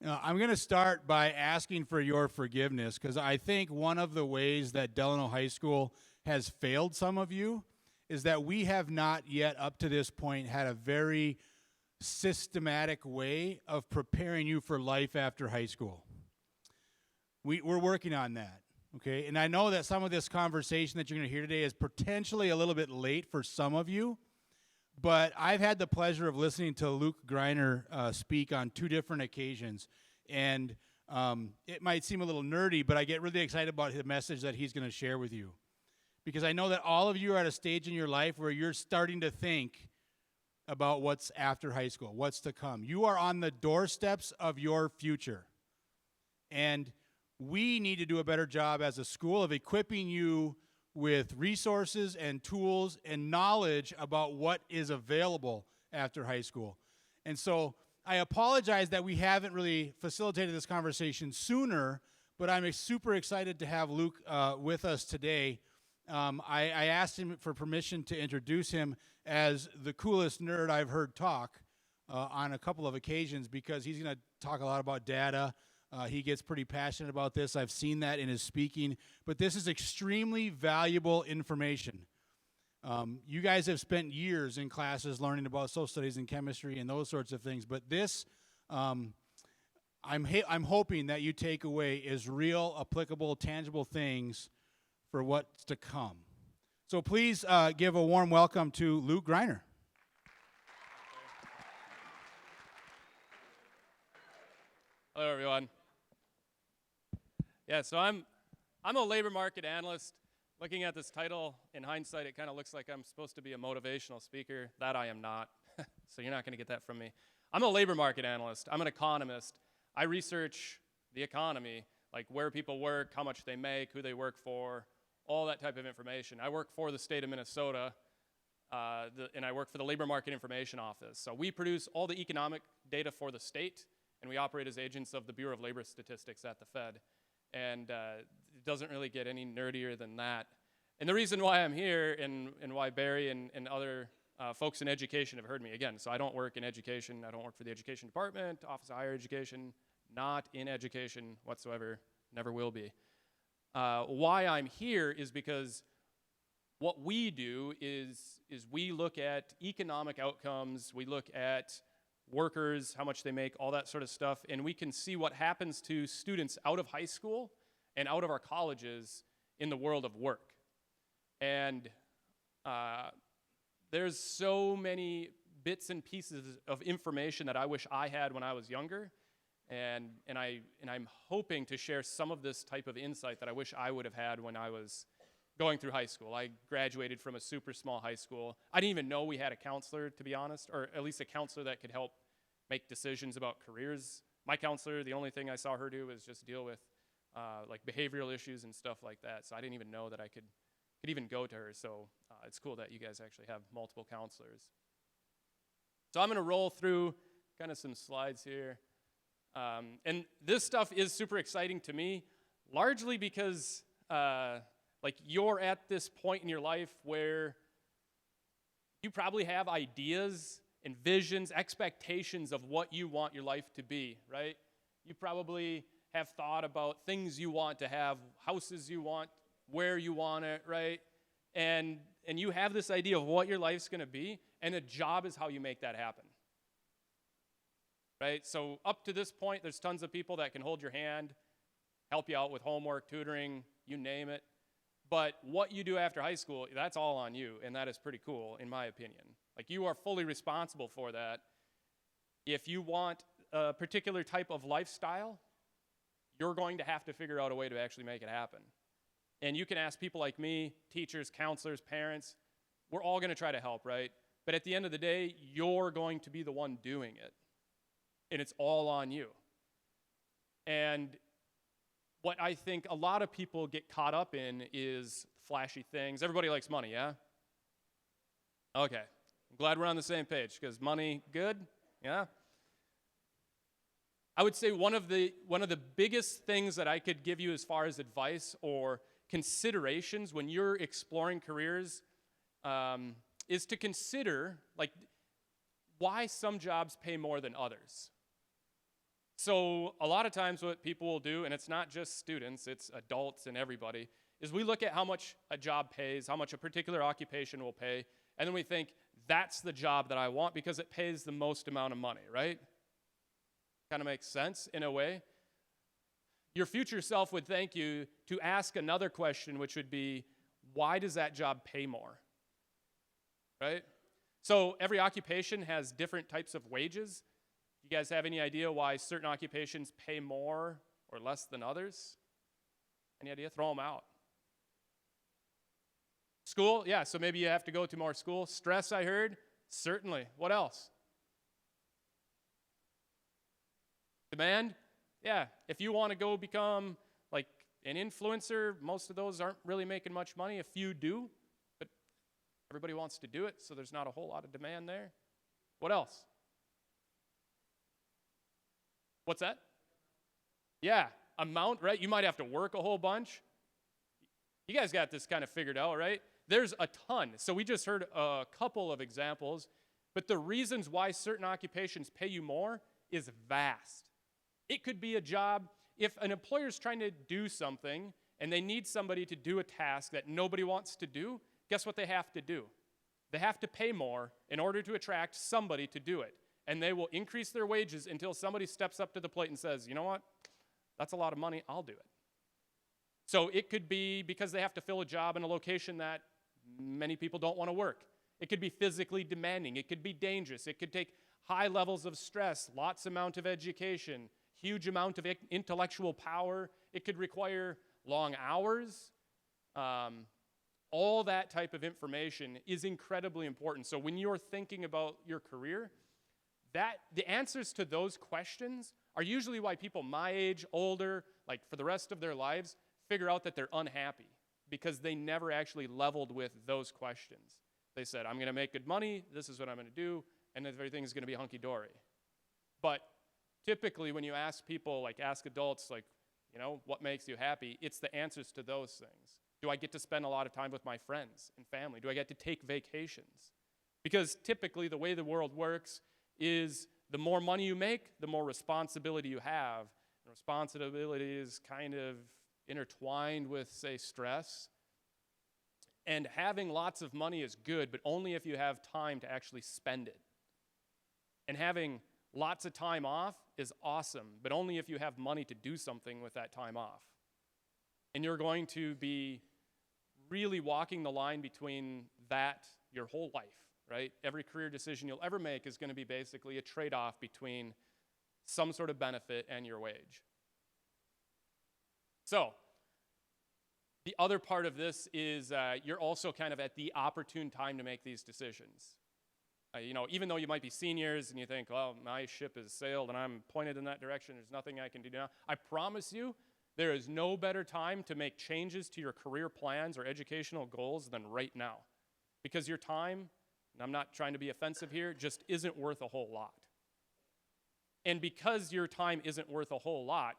I'm going to start by asking for your forgiveness because I think one of the ways that Delano High School has failed some of you is that we have not yet up to this point had a very systematic way of preparing you for life after high school. We're working on that, okay? And I know that some of this conversation that you're going to hear today is potentially a little bit late for some of you, but I've had the pleasure of listening to Luke Greiner speak on 2 different occasions, and it might seem a little nerdy, but I get really excited about the message that he's going to share with you. Because I know that all of you are at a stage in your life where you're starting to think about what's after high school, what's to come. You are on the doorsteps of your future. And we need to do a better job as a school of equipping you with resources and tools and knowledge about what is available after high school. And so I apologize that we haven't really facilitated this conversation sooner, but I'm super excited to have Luke with us today. I asked him for permission to introduce him as the coolest nerd I've heard talk on a couple of occasions because he's going to talk a lot about data. He gets pretty passionate about this. I've seen that in his speaking. But this is extremely valuable information. You guys have spent years in classes learning about social studies and chemistry and those sorts of things. But this, I'm hoping that you take away is real, applicable, tangible things for what's to come. So please give a warm welcome to Luke Greiner. Hello, everyone. Yeah, so I'm a labor market analyst. Looking at this title, in hindsight, it kind of looks like I'm supposed to be a motivational speaker. That I am not, so you're not going to get that from me. I'm a labor market analyst. I'm an economist. I research the economy, like where people work, how much they make, who they work for, all that type of information. I work for the state of Minnesota, and I work for the Labor Market Information Office. So we produce all the economic data for the state, and we operate as agents of the Bureau of Labor Statistics at the Fed. And it doesn't really get any nerdier than that. And the reason why I'm here and why Barry and other folks in education have heard me, again, so I don't work in education. I don't work for the education department, Office of Higher Education, not in education whatsoever, never will be. Why I'm here is because what we do is we look at economic outcomes, we look at workers, how much they make, all that sort of stuff, and we can see what happens to students out of high school and out of our colleges in the world of work. And there's so many bits and pieces of information that I wish I had when I was younger, and I'm hoping to share some of this type of insight that I wish I would have had when I was going through high school. I graduated from a super small high school. I didn't even know we had a counselor, to be honest, or at least a counselor that could help make decisions about careers. My counselor, the only thing I saw her do was just deal with like behavioral issues and stuff like that. So I didn't even know that I could even go to her. So it's cool that you guys actually have multiple counselors. So I'm going to roll through kind of some slides here. And this stuff is super exciting to me, largely because like you're at this point in your life where you probably have ideas and visions, expectations of what you want your life to be, right? You probably have thought about things you want to have, houses you want, where you want it, right? And you have this idea of what your life's going to be, and a job is how you make that happen. Right? So up to this point, there's tons of people that can hold your hand, help you out with homework, tutoring, you name it. But what you do after high school, that's all on you, and that is pretty cool, in my opinion. Like, you are fully responsible for that. If you want a particular type of lifestyle, you're going to have to figure out a way to actually make it happen. And you can ask people like me, teachers, counselors, parents. We're all going to try to help, right? But at the end of the day, you're going to be the one doing it. And it's all on you. And what I think a lot of people get caught up in is flashy things. Everybody likes money, yeah? Okay. I'm glad we're on the same page, because money, good? Yeah? I would say one of the biggest things that I could give you as far as advice or considerations when you're exploring careers is to consider, like, why some jobs pay more than others. So a lot of times what people will do, and it's not just students, it's adults and everybody, is we look at how much a job pays, how much a particular occupation will pay, and then we think, that's the job that I want because it pays the most amount of money, right? Kind of makes sense in a way. Your future self would thank you to ask another question, which would be, why does that job pay more? Right? So every occupation has different types of wages. You guys have any idea why certain occupations pay more or less than others? Any idea? Throw them out. School? Yeah, so maybe you have to go to more school. Stress, I heard? Certainly. What else? Demand? Yeah, if you want to go become like an influencer, most of those aren't really making much money. A few do, but everybody wants to do it, so there's not a whole lot of demand there. What else? What's that? Yeah, amount, right? You might have to work a whole bunch. You guys got this kind of figured out, right? There's a ton. So we just heard a couple of examples, but the reasons why certain occupations pay you more is vast. It could be a job, if an employer is trying to do something and they need somebody to do a task that nobody wants to do, guess what they have to do? They have to pay more in order to attract somebody to do it. And they will increase their wages until somebody steps up to the plate and says, you know what, that's a lot of money, I'll do it. So it could be because they have to fill a job in a location that many people don't want to work. It could be physically demanding. It could be dangerous. It could take high levels of stress, lots amount of education, huge amount of intellectual power. It could require long hours. All that type of information is incredibly important. So when you're thinking about your career, the answers to those questions are usually why people my age, older, like for the rest of their lives, figure out that they're unhappy because they never actually leveled with those questions. They said, I'm going to make good money, this is what I'm going to do, and everything's going to be hunky-dory. But typically when you ask people, like ask adults, like, you know, what makes you happy, it's the answers to those things. Do I get to spend a lot of time with my friends and family? Do I get to take vacations? Because typically the way the world works is the more money you make, the more responsibility you have. And responsibility is kind of intertwined with, say, stress. And having lots of money is good, but only if you have time to actually spend it. And having lots of time off is awesome, but only if you have money to do something with that time off. And you're going to be really walking the line between that your whole life, right? Every career decision you'll ever make is going to be basically a trade-off between some sort of benefit and your wage. So, the other part of this is you're also kind of at the opportune time to make these decisions. You know, even though you might be seniors and you think, well, my ship has sailed and I'm pointed in that direction, there's nothing I can do now. I promise you, there is no better time to make changes to your career plans or educational goals than right now. Because your time, and I'm not trying to be offensive here, just isn't worth a whole lot. And because your time isn't worth a whole lot,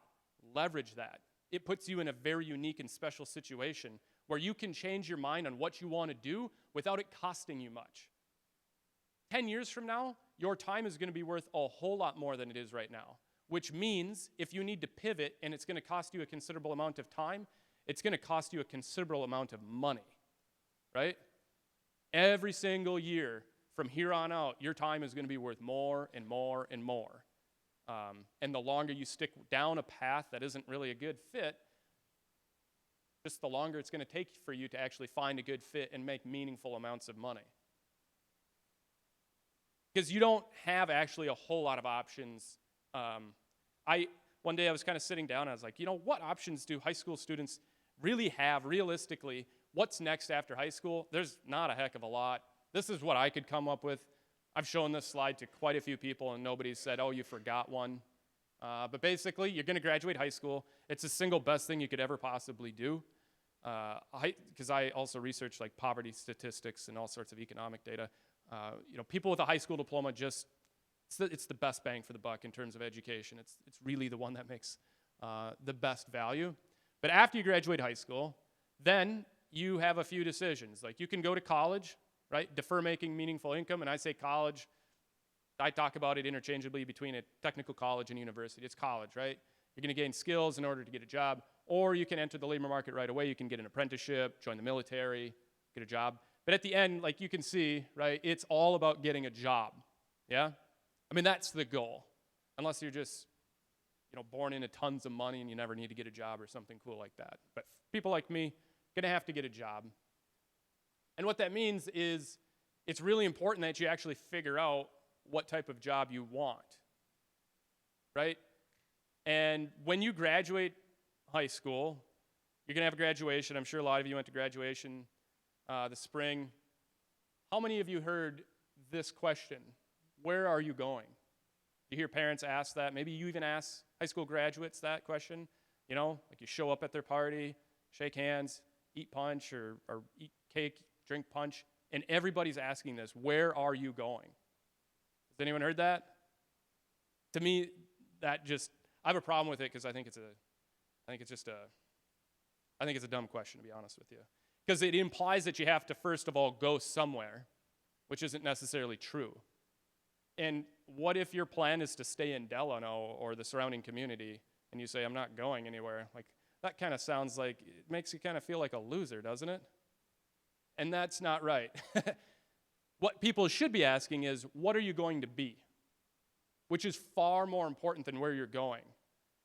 leverage that. It puts you in a very unique and special situation where you can change your mind on what you want to do without it costing you much. 10 years from now, your time is going to be worth a whole lot more than it is right now, which means if you need to pivot and it's going to cost you a considerable amount of time, it's going to cost you a considerable amount of money, right? Every single year from here on out, your time is going to be worth more and more and more. And the longer you stick down a path that isn't really a good fit, just the longer it's going to take for you to actually find a good fit and make meaningful amounts of money. Because you don't have actually a whole lot of options. One day I was kind of sitting down and I was like, you know, what options do high school students really have realistically? What's next after high school? There's not a heck of a lot. This is what I could come up with. I've shown this slide to quite a few people and nobody's said, oh, you forgot one. But basically, you're going to graduate high school. It's the single best thing you could ever possibly do. Because I also research like poverty statistics and all sorts of economic data. You know, people with a high school diploma it's the best bang for the buck in terms of education. It's really the one that makes the best value. But after you graduate high school, then you have a few decisions. Like you can go to college, right? Defer making meaningful income. And I say college, I talk about it interchangeably between a technical college and university. It's college, right? You're going to gain skills in order to get a job, or you can enter the labor market right away. You can get an apprenticeship, join the military, get a job. But at the end, like you can see, right, it's all about getting a job, yeah? I mean, that's the goal, unless you're just, born into tons of money and you never need to get a job or something cool like that. But people like me, gonna have to get a job. And what that means is it's really important that you actually figure out what type of job you want, right? And when you graduate high school, you're gonna have a graduation. I'm sure a lot of you went to graduation this spring. How many of you heard this question? Where are you going? You hear parents ask that. Maybe you even ask high school graduates that question. Like you show up at their party, shake hands, eat punch or eat cake, drink punch, and everybody's asking this, where are you going? Has anyone heard that? To me, I have a problem with it because I think it's a dumb question, to be honest with you. Because it implies that you have to, first of all, go somewhere, which isn't necessarily true. And what if your plan is to stay in Delano or the surrounding community and you say, I'm not going anywhere? Like, that kind of sounds like, it makes you kind of feel like a loser, doesn't it? And that's not right. What people should be asking is, what are you going to be? Which is far more important than where you're going.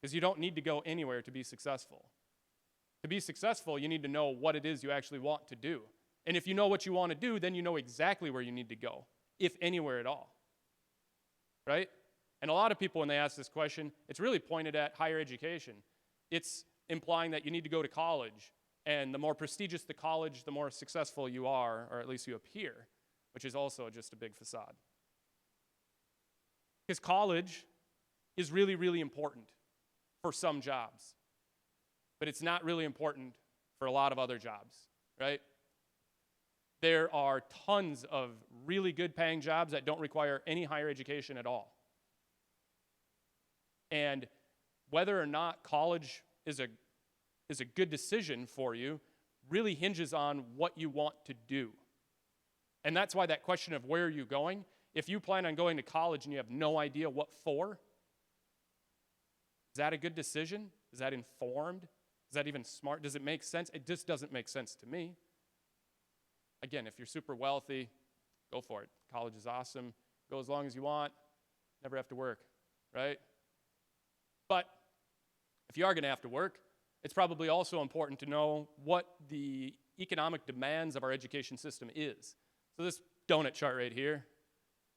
Because you don't need to go anywhere to be successful. To be successful, you need to know what it is you actually want to do. And if you know what you want to do, then you know exactly where you need to go, if anywhere at all. Right? And a lot of people, when they ask this question, it's really pointed at higher education. It's implying that you need to go to college, and the more prestigious the college, the more successful you are, or at least you appear, which is also just a big facade. Because college is really, really important for some jobs, but it's not really important for a lot of other jobs, right? There are tons of really good paying jobs that don't require any higher education at all. And whether or not college is a good decision for you really hinges on what you want to do. And that's why that question of where are you going, if you plan on going to college and you have no idea what for, is that a good decision? Is that informed? Is that even smart? Does it make sense? It just doesn't make sense to me. Again, if you're super wealthy, go for it. College is awesome. Go as long as you want. Never have to work, right? But if you are going to have to work, it's probably also important to know what the economic demands of our education system is. So this donut chart right here,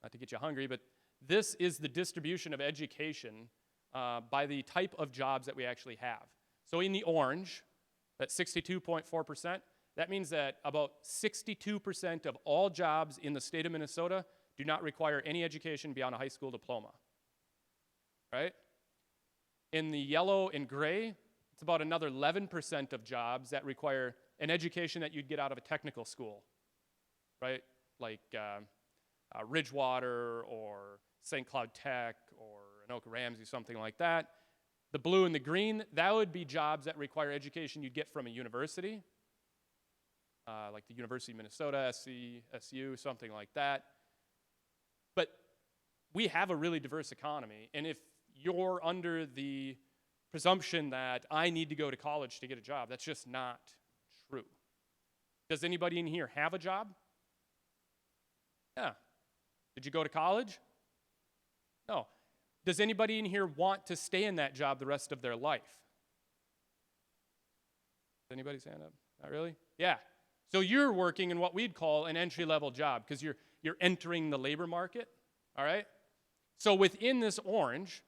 not to get you hungry, but this is the distribution of education by the type of jobs that we actually have. So in the orange, that's 62.4%. That means that about 62% of all jobs in the state of Minnesota do not require any education beyond a high school diploma, right? In the yellow and gray, it's about another 11% of jobs that require an education that you'd get out of a technical school, right? Like Ridgewater or St. Cloud Tech or Anoka Ramsey, something like that. The blue and the green, that would be jobs that require education you'd get from a university, like the University of Minnesota, SC, SU, something like that. But we have a really diverse economy, and if you're under the presumption that I need to go to college to get a job, that's just not true. Does anybody in here have a job? Yeah. Did you go to college? No. Does anybody in here want to stay in that job the rest of their life? Does anybody stand up? Not really? Yeah. So you're working in what we'd call an entry-level job because you're entering the labor market, all right? So within this orange,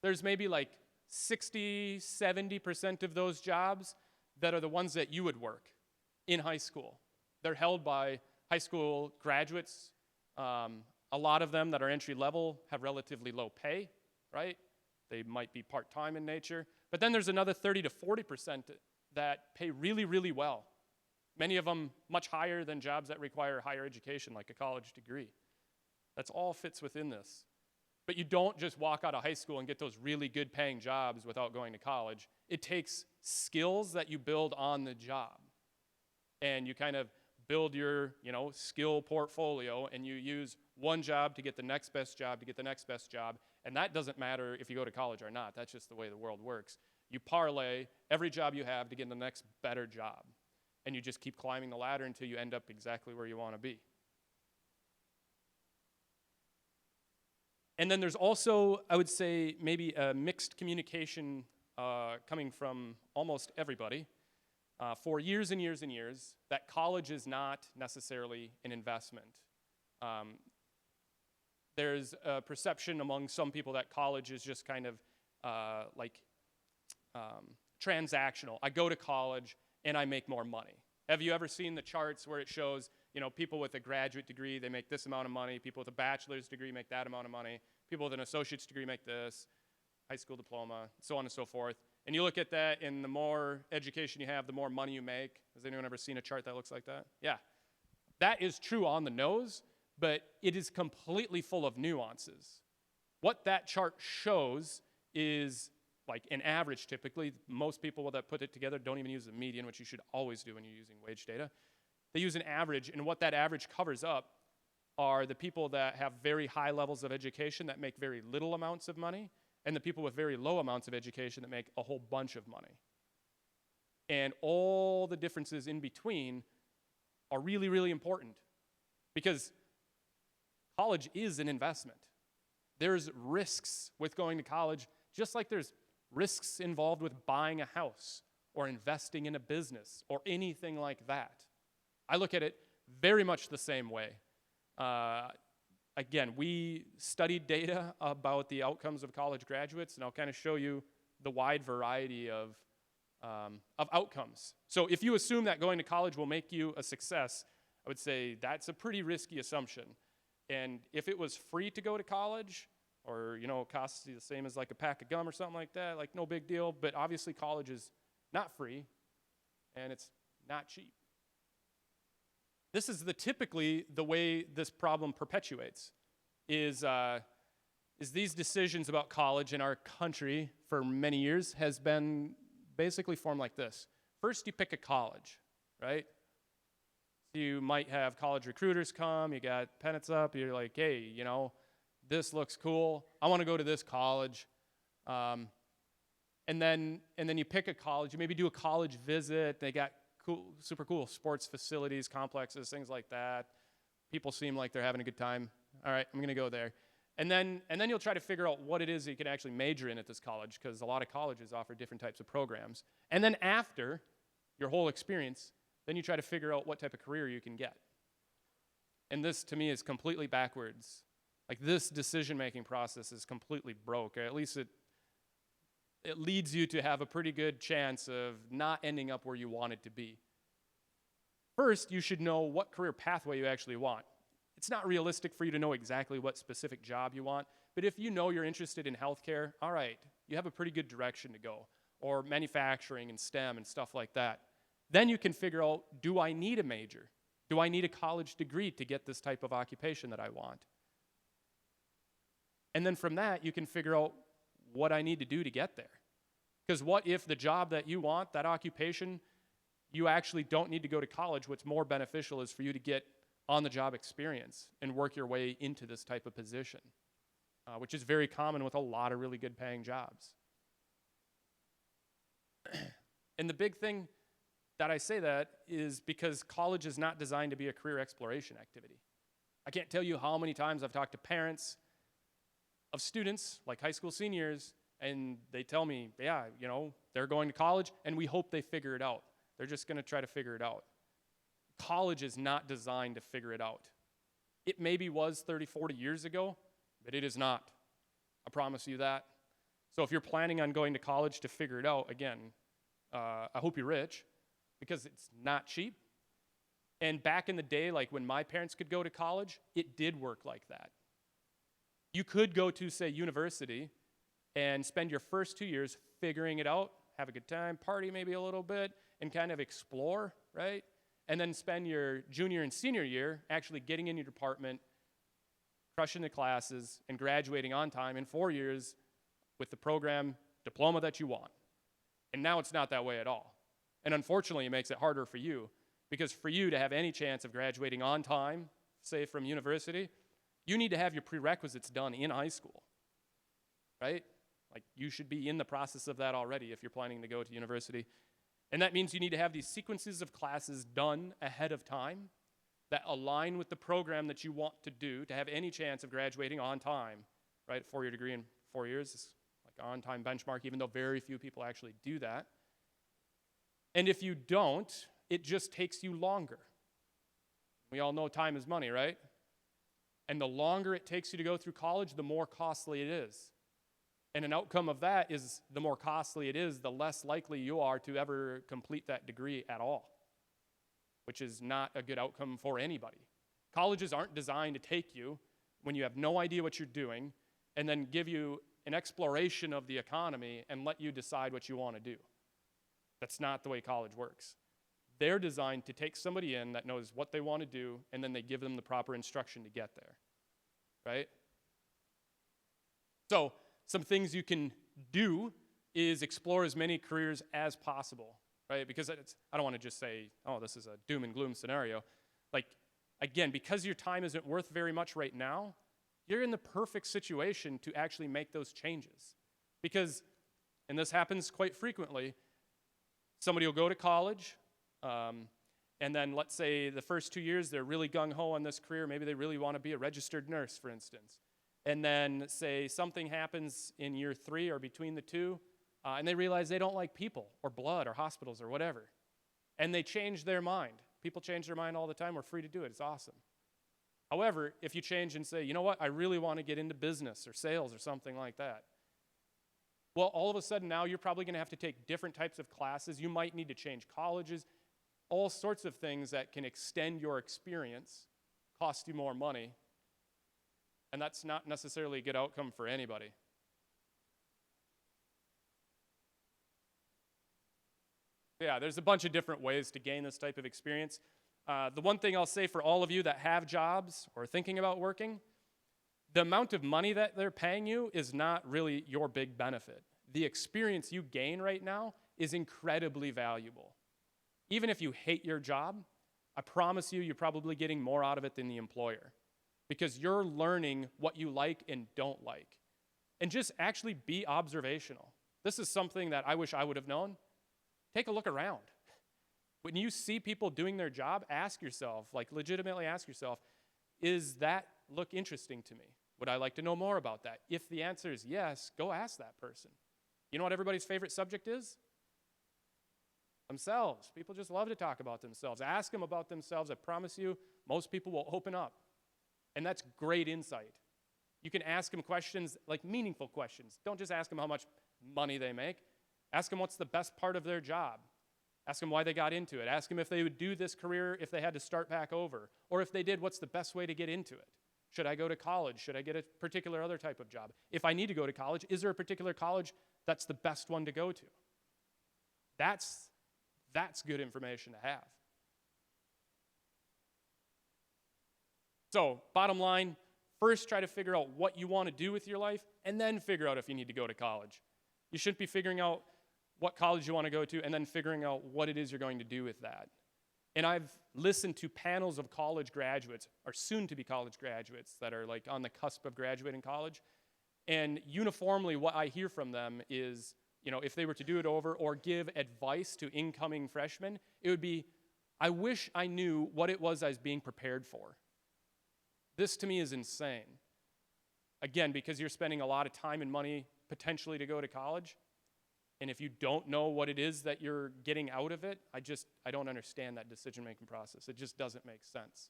there's maybe like 60, 70% of those jobs that are the ones that you would work in high school. They're held by high school graduates. A lot of them that are entry level have relatively low pay, right? They might be part-time in nature. But then there's another 30 to 40% that pay really, really well. Many of them much higher than jobs that require higher education, like a college degree. That's all fits within this. But you don't just walk out of high school and get those really good paying jobs without going to college. It takes skills that you build on the job. And you kind of build your, skill portfolio, and you use one job to get the next best job to get the next best job, and that doesn't matter if you go to college or not. That's just the way the world works. You parlay every job you have to get the next better job, and you just keep climbing the ladder until you end up exactly where you want to be. And then there's also, I would say, maybe a mixed communication coming from almost everybody for years and years and years that college is not necessarily an investment. There's a perception among some people that college is just kind of transactional. I go to college and I make more money. Have you ever seen the charts where it shows, people with a graduate degree, they make this amount of money, people with a bachelor's degree make that amount of money, people with an associate's degree make this, high school diploma, so on and so forth. And you look at that, and the more education you have, the more money you make. Has anyone ever seen a chart that looks like that? Yeah. That is true on the nose, but it is completely full of nuances. What that chart shows is like an average typically. Most people that put it together don't even use the median, which you should always do when you're using wage data. They use an average, and what that average covers up are the people that have very high levels of education that make very little amounts of money, and the people with very low amounts of education that make a whole bunch of money. And all the differences in between are really, really important because college is an investment. There's risks with going to college, just like there's risks involved with buying a house or investing in a business or anything like that. I look at it very much the same way. Again, we studied data about the outcomes of college graduates, and I'll kind of show you the wide variety of outcomes. So if you assume that going to college will make you a success, I would say that's a pretty risky assumption. And if it was free to go to college, or costs you the same as like a pack of gum or something like that, like no big deal, but obviously college is not free, and it's not cheap. This is typically the way this problem perpetuates, is these decisions about college in our country for many years has been basically formed like this. First, you pick a college, right? You might have college recruiters come, you got pennants up, you're like, hey, this looks cool, I want to go to this college. And then you pick a college, you maybe do a college visit, they got super cool sports facilities, complexes, things like that. People seem like they're having a good time. All right, I'm going to go there. And then you'll try to figure out what it is that you can actually major in at this college, because a lot of colleges offer different types of programs. And then after your whole experience, then you try to figure out what type of career you can get. And this, to me, is completely backwards. Like, this decision-making process is completely broke. Or at least it leads you to have a pretty good chance of not ending up where you wanted to be. First, you should know what career pathway you actually want. It's not realistic for you to know exactly what specific job you want, but if you know you're interested in healthcare, all right, you have a pretty good direction to go, or manufacturing and STEM and stuff like that. Then you can figure out, do I need a major? Do I need a college degree to get this type of occupation that I want? And then from that, you can figure out what I need to do to get there. Because what if the job that you want, that occupation, you actually don't need to go to college? What's more beneficial is for you to get on-the-job experience and work your way into this type of position, which is very common with a lot of really good paying jobs. And the big thing that I say that is because college is not designed to be a career exploration activity. I can't tell you how many times I've talked to parents of students, like high school seniors, and they tell me, yeah, they're going to college, and we hope they figure it out. They're just going to try to figure it out. College is not designed to figure it out. It maybe was 30, 40 years ago, but it is not. I promise you that. So if you're planning on going to college to figure it out, again, I hope you're rich, because it's not cheap. And back in the day, like when my parents could go to college, it did work like that. You could go to, say, university and spend your first 2 years figuring it out, have a good time, party maybe a little bit, and kind of explore, right? And then spend your junior and senior year actually getting in your department, crushing the classes, and graduating on time in 4 years with the program diploma that you want. And now it's not that way at all. And unfortunately, it makes it harder for you, because for you to have any chance of graduating on time, say from university, You need to have your prerequisites done in high school, right? Like, you should be in the process of that already if you're planning to go to university. And that means you need to have these sequences of classes done ahead of time that align with the program that you want to do to have any chance of graduating on time, right? A 4-year degree in 4 years is like on-time benchmark, even though very few people actually do that. And if you don't, it just takes you longer. We all know time is money, right? And the longer it takes you to go through college, the more costly it is. And an outcome of that is the more costly it is, the less likely you are to ever complete that degree at all, which is not a good outcome for anybody. Colleges aren't designed to take you when you have no idea what you're doing and then give you an exploration of the economy and let you decide what you want to do. That's not the way college works. They're designed to take somebody in that knows what they want to do, and then they give them the proper instruction to get there, right? So some things you can do is explore as many careers as possible, right? Because I don't want to just say, oh, this is a doom and gloom scenario. Like, again, because your time isn't worth very much right now, you're in the perfect situation to actually make those changes. Because, and this happens quite frequently, somebody will go to college, and then let's say the first 2 years they're really gung-ho on this career. Maybe they really want to be a registered nurse, for instance. And then say something happens in year 3 or between the two, and they realize they don't like people or blood or hospitals or whatever. And they change their mind. People change their mind all the time. We're free to do it. It's awesome. However, if you change and say, you know what, I really want to get into business or sales or something like that, well, all of a sudden now you're probably going to have to take different types of classes. You might need to change colleges, all sorts of things that can extend your experience, cost you more money, and that's not necessarily a good outcome for anybody. Yeah, there's a bunch of different ways to gain this type of experience. The one thing I'll say for all of you that have jobs or thinking about working, the amount of money that they're paying you is not really your big benefit. The experience you gain right now is incredibly valuable. Even if you hate your job, I promise you, you're probably getting more out of it than the employer, because you're learning what you like and don't like. And just actually be observational. This is something that I wish I would have known. Take a look around. When you see people doing their job, ask yourself, like legitimately ask yourself, is that look interesting to me? Would I like to know more about that? If the answer is yes, go ask that person. You know what everybody's favorite subject is? Themselves. People just love to talk about themselves. Ask them about themselves. I promise you, most people will open up. And that's great insight. You can ask them questions, like meaningful questions. Don't just ask them how much money they make. Ask them what's the best part of their job. Ask them why they got into it. Ask them if they would do this career if they had to start back over. Or if they did, what's the best way to get into it? Should I go to college? Should I get a particular other type of job? If I need to go to college, is there a particular college that's the best one to go to? That's good information to have. So, bottom line, first try to figure out what you want to do with your life, and then figure out if you need to go to college. You shouldn't be figuring out what college you want to go to and then figuring out what it is you're going to do with that. And I've listened to panels of college graduates, or soon-to-be college graduates, that are like on the cusp of graduating college. And uniformly, what I hear from them is, you know, if they were to do it over or give advice to incoming freshmen, it would be, I wish I knew what it was I was being prepared for. This to me is insane. Again, because you're spending a lot of time and money potentially to go to college. And if you don't know what it is that you're getting out of it, I don't understand that decision-making process. It just doesn't make sense.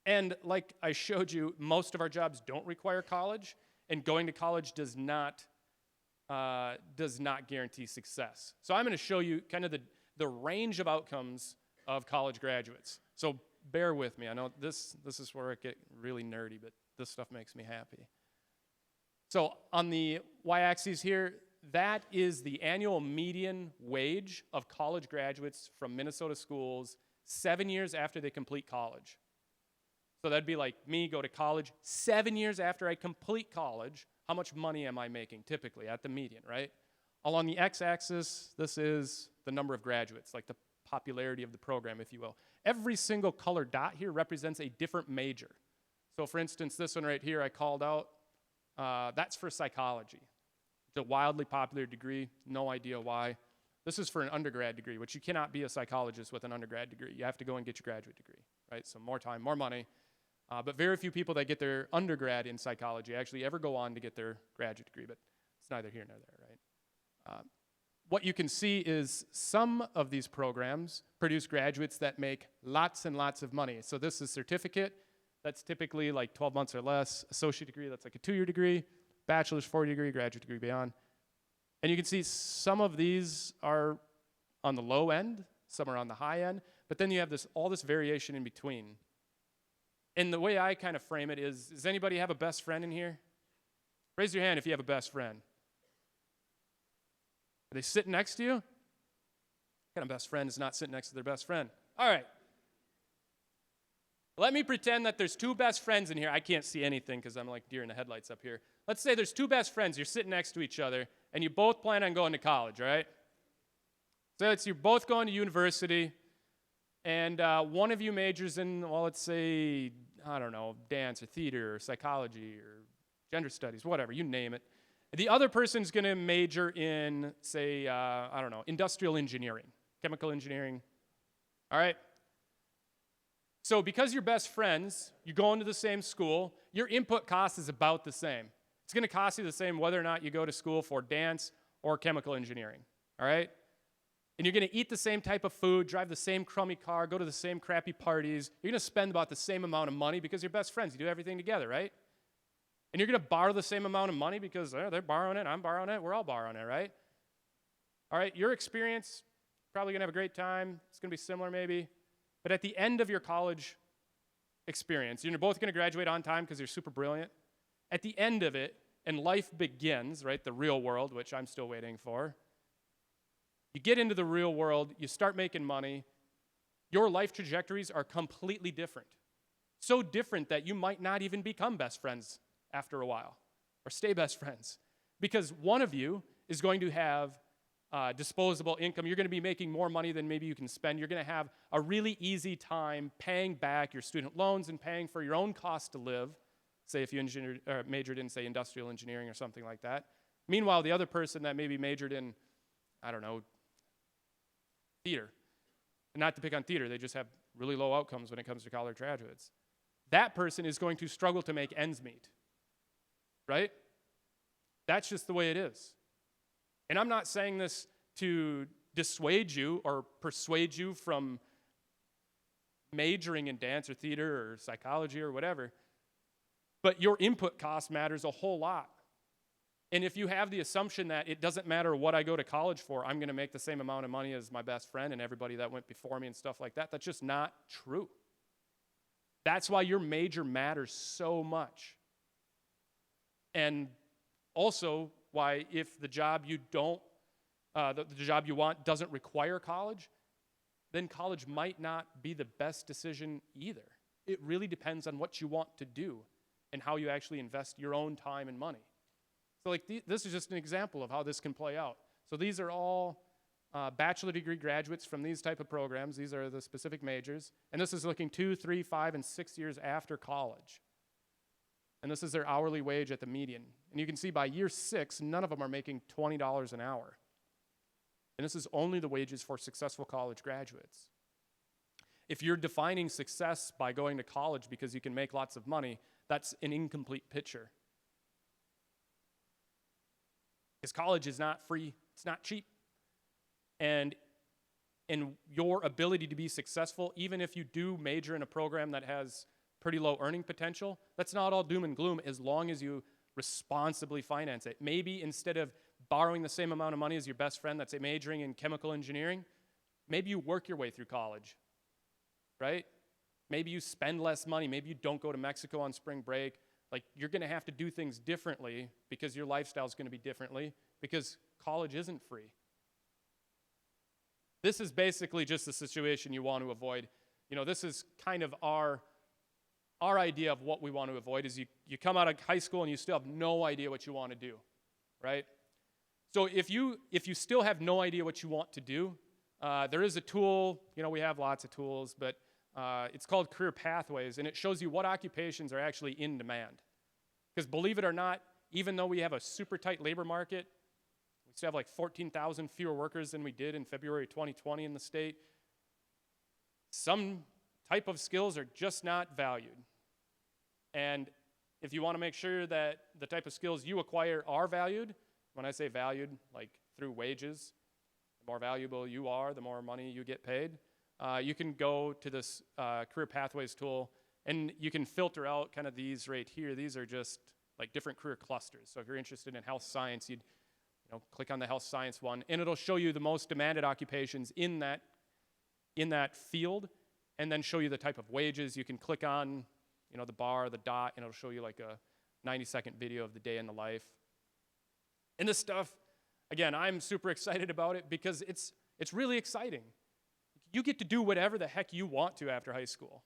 And like I showed you, most of our jobs don't require college, and going to college does not guarantee success. So I'm going to show you kind of the range of outcomes of college graduates. So bear with me. I know this is where I get really nerdy, but this stuff makes me happy. So on the y-axis here, that is the annual median wage of college graduates from Minnesota schools 7 years after they complete college. So that'd be like me, go to college, 7 years after I complete college, how much money am I making typically at the median, right? Along the x-axis, this is the number of graduates, like the popularity of the program, if you will. Every single colored dot here represents a different major. So for instance, this one right here I called out, that's for psychology. It's a wildly popular degree, no idea why. This is for an undergrad degree, which you cannot be a psychologist with an undergrad degree. You have to go and get your graduate degree, right? So more time, more money. But very few people that get their undergrad in psychology actually ever go on to get their graduate degree, but it's neither here nor there, right? What you can see is some of these programs produce graduates that make lots and lots of money. So this is certificate. That's typically like 12 months or less. Associate degree, that's like a 2-year degree. Bachelor's, 4-year degree, graduate degree beyond. And you can see some of these are on the low end, some are on the high end, but then you have all this variation in between. And the way I kind of frame it is, does anybody have a best friend in here? Raise your hand if you have a best friend. Are they sitting next to you? What kind of best friend is not sitting next to their best friend? All right. Let me pretend that there's 2 best friends in here. I can't see anything because I'm like deer in the headlights up here. Let's say there's 2 best friends. You're sitting next to each other, and you both plan on going to college, right? So you're both going to university, and one of you majors in, well, let's say, I don't know, dance or theater or psychology or gender studies, whatever, you name it. The other person's going to major in, say, I don't know, industrial engineering, chemical engineering, all right? So because you're best friends, you're going to the same school, your input cost is about the same. It's going to cost you the same whether or not you go to school for dance or chemical engineering, all right? And you're going to eat the same type of food, drive the same crummy car, go to the same crappy parties. You're going to spend about the same amount of money because you're best friends. You do everything together, right? And you're going to borrow the same amount of money because they're borrowing it, I'm borrowing it, we're all borrowing it, right? All right, your experience, probably going to have a great time. It's going to be similar maybe. But at the end of your college experience, you're both going to graduate on time because you're super brilliant. At the end of it, and life begins, right, the real world, which I'm still waiting for. You get into the real world, you start making money. Your life trajectories are completely different. So different that you might not even become best friends after a while or stay best friends because one of you is going to have disposable income. You're going to be making more money than maybe you can spend. You're going to have a really easy time paying back your student loans and paying for your own cost to live, say if you majored in, say, industrial engineering or something like that. Meanwhile, the other person that maybe majored in, I don't know, theater, and not to pick on theater, they just have really low outcomes when it comes to college graduates. That person is going to struggle to make ends meet, right? That's just the way it is. And I'm not saying this to dissuade you or persuade you from majoring in dance or theater or psychology or whatever, but your input cost matters a whole lot. And if you have the assumption that it doesn't matter what I go to college for, I'm going to make the same amount of money as my best friend and everybody that went before me and stuff like that, that's just not true. That's why your major matters so much. And also why if the job you don't, the job you want doesn't require college, then college might not be the best decision either. It really depends on what you want to do and how you actually invest your own time and money. So like this is just an example of how this can play out. So these are all bachelor degree graduates from these type of programs. These are the specific majors. And this is looking 2, 3, 5, and 6 years after college. And this is their hourly wage at the median. And you can see by year 6, none of them are making $20 an hour. And this is only the wages for successful college graduates. If you're defining success by going to college because you can make lots of money, that's an incomplete picture. Because college is not free, it's not cheap. And your ability to be successful, even if you do major in a program that has pretty low earning potential, that's not all doom and gloom as long as you responsibly finance it. Maybe instead of borrowing the same amount of money as your best friend that's majoring in chemical engineering, maybe you work your way through college, right? Maybe you spend less money. Maybe you don't go to Mexico on spring break. Like, you're going to have to do things differently because your lifestyle is going to be differently because college isn't free. This is basically just the situation you want to avoid. You know, this is kind of our idea of what we want to avoid is you come out of high school and you still have no idea what you want to do, right? So if you still have no idea what you want to do, There is a tool, we have lots of tools, but it's called Career Pathways, and it shows you what occupations are actually in demand. Because believe it or not, even though we have a super tight labor market, we still have like 14,000 fewer workers than we did in February 2020 in the state. Some type of skills are just not valued. And if you want to make sure that the type of skills you acquire are valued, when I say valued, like through wages, the more valuable you are, the more money you get paid, you can go to this Career Pathways tool, and you can filter out kind of these right here. These are just like different career clusters. So if you're interested in health science, you'd click on the health science one, and it'll show you the most demanded occupations in that field, and then show you the type of wages. You can click on the bar, the dot, and it'll show you like a 90-second video of the day in the life. And this stuff, again, I'm super excited about it because it's really exciting. You get to do whatever the heck you want to after high school,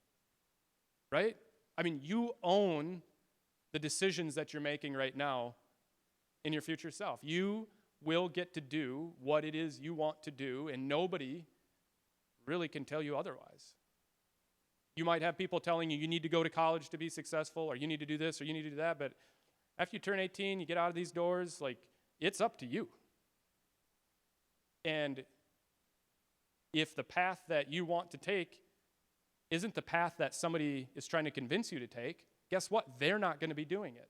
right? I mean, you own the decisions that you're making right now in your future self. You will get to do what it is you want to do, and nobody really can tell you otherwise. You might have people telling you need to go to college to be successful, or you need to do this, or you need to do that, but after you turn 18, you get out of these doors, like, it's up to you. And if the path that you want to take isn't the path that somebody is trying to convince you to take, guess what? They're not going to be doing it.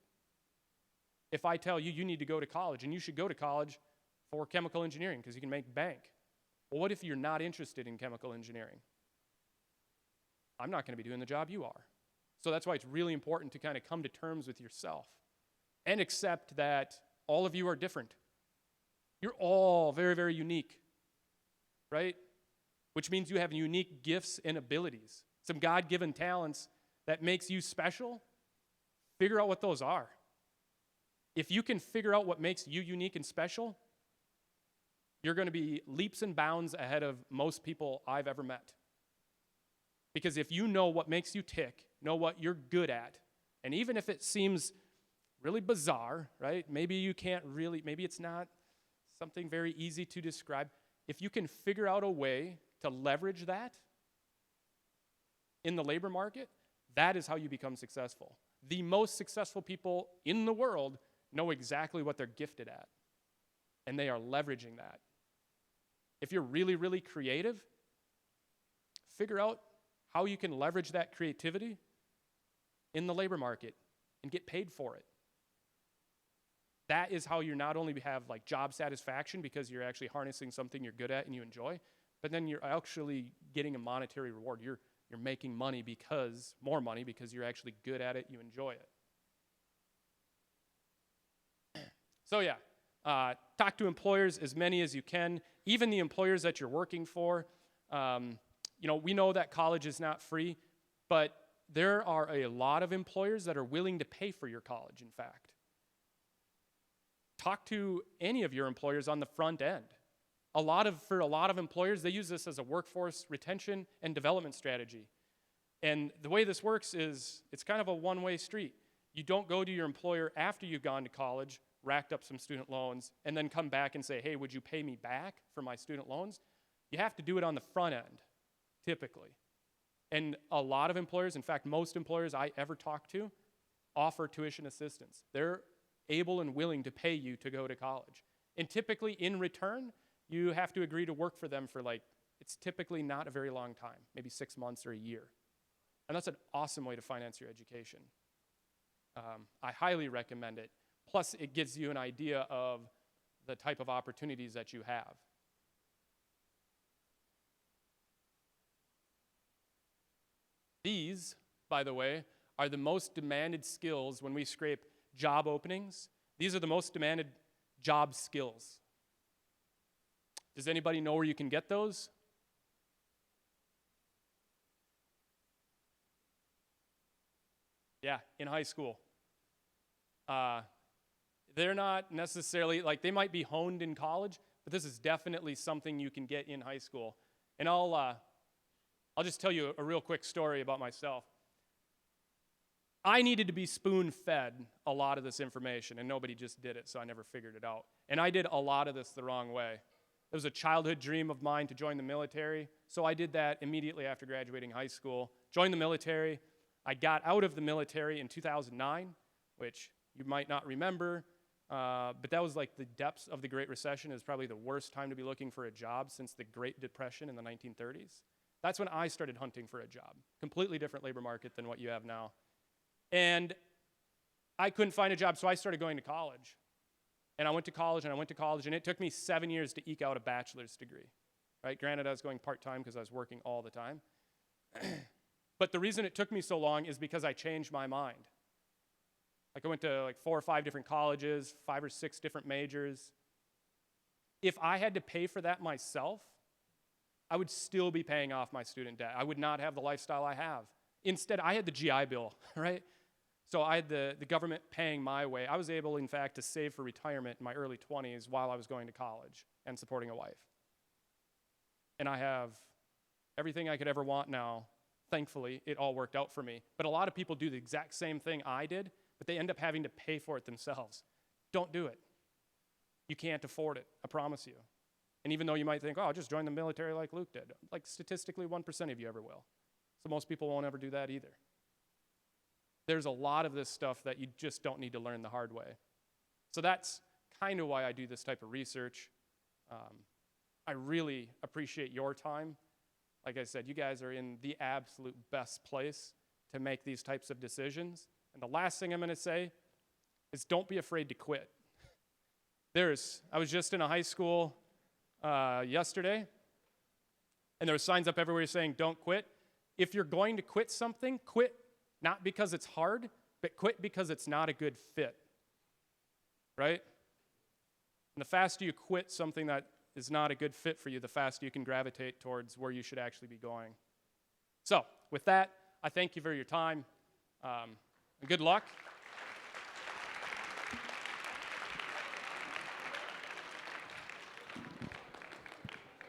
If I tell you need to go to college, and you should go to college for chemical engineering because you can make bank, well, what if you're not interested in chemical engineering? I'm not going to be doing the job you are. So that's why it's really important to kind of come to terms with yourself and accept that all of you are different. You're all very, very unique, right? Which means you have unique gifts and abilities, some God-given talents that makes you special. Figure out what those are. If you can figure out what makes you unique and special, you're going to be leaps and bounds ahead of most people I've ever met. Because if you know what makes you tick, know what you're good at, and even if it seems really bizarre, right? Maybe it's not something very easy to describe. If you can figure out a way to leverage that in the labor market, that is how you become successful. The most successful people in the world know exactly what they're gifted at, and they are leveraging that. If you're really, really creative, figure out how you can leverage that creativity in the labor market and get paid for it. That is how you not only have like job satisfaction because you're actually harnessing something you're good at and you enjoy, but then you're actually getting a monetary reward. You're making money more money because you're actually good at it, you enjoy it. So yeah, talk to employers, as many as you can, even the employers that you're working for. We know that college is not free, but there are a lot of employers that are willing to pay for your college, in fact. Talk to any of your employers on the front end. For a lot of employers, they use this as a workforce retention and development strategy. And the way this works is it's kind of a one-way street. You don't go to your employer after you've gone to college, racked up some student loans, and then come back and say, hey, would you pay me back for my student loans? You have to do it on the front end, typically. And a lot of employers, in fact, most employers I ever talk to, offer tuition assistance. They're able and willing to pay you to go to college. And typically, in return, you have to agree to work for them for it's typically not a very long time, maybe 6 months or a year. And that's an awesome way to finance your education. I highly recommend it. Plus, it gives you an idea of the type of opportunities that you have. These, by the way, are the most demanded skills when we scrape job openings. These are the most demanded job skills. Does anybody know where you can get those? Yeah, in high school. They're not necessarily, they might be honed in college, but this is definitely something you can get in high school. And I'll just tell you a real quick story about myself. I needed to be spoon-fed a lot of this information, and nobody just did it, so I never figured it out. And I did a lot of this the wrong way. It was a childhood dream of mine to join the military, so I did that immediately after graduating high school. Joined the military. I got out of the military in 2009, which you might not remember, but that was like the depths of the Great Recession. It was probably the worst time to be looking for a job since the Great Depression in the 1930s. That's when I started hunting for a job. Completely different labor market than what you have now. And I couldn't find a job, so I started going to college. And I went to college, and I went to college, and it took me 7 years to eke out a bachelor's degree. Right? Granted, I was going part-time because I was working all the time. But the reason it took me so long is because I changed my mind. Like I went to like 4 or 5 different colleges, 5 or 6 different majors. If I had to pay for that myself, I would still be paying off my student debt. I would not have the lifestyle I have. Instead, I had the GI Bill, right? So I had the government paying my way. I was able, in fact, to save for retirement in my early 20s while I was going to college and supporting a wife. And I have everything I could ever want now. Thankfully, it all worked out for me. But a lot of people do the exact same thing I did, but they end up having to pay for it themselves. Don't do it. You can't afford it, I promise you. And even though you might think, oh, I'll just join the military like Luke did, like statistically 1% of you ever will. So most people won't ever do that either. There's a lot of this stuff that you just don't need to learn the hard way. So that's kind of why I do this type of research. I really appreciate your time. Like I said, you guys are in the absolute best place to make these types of decisions. And the last thing I'm going to say is don't be afraid to quit. I was just in a high school yesterday, and there were signs up everywhere saying, don't quit. If you're going to quit something, quit not because it's hard, but quit because it's not a good fit, right? And the faster you quit something that is not a good fit for you, the faster you can gravitate towards where you should actually be going. So with that, I thank you for your time. Good luck.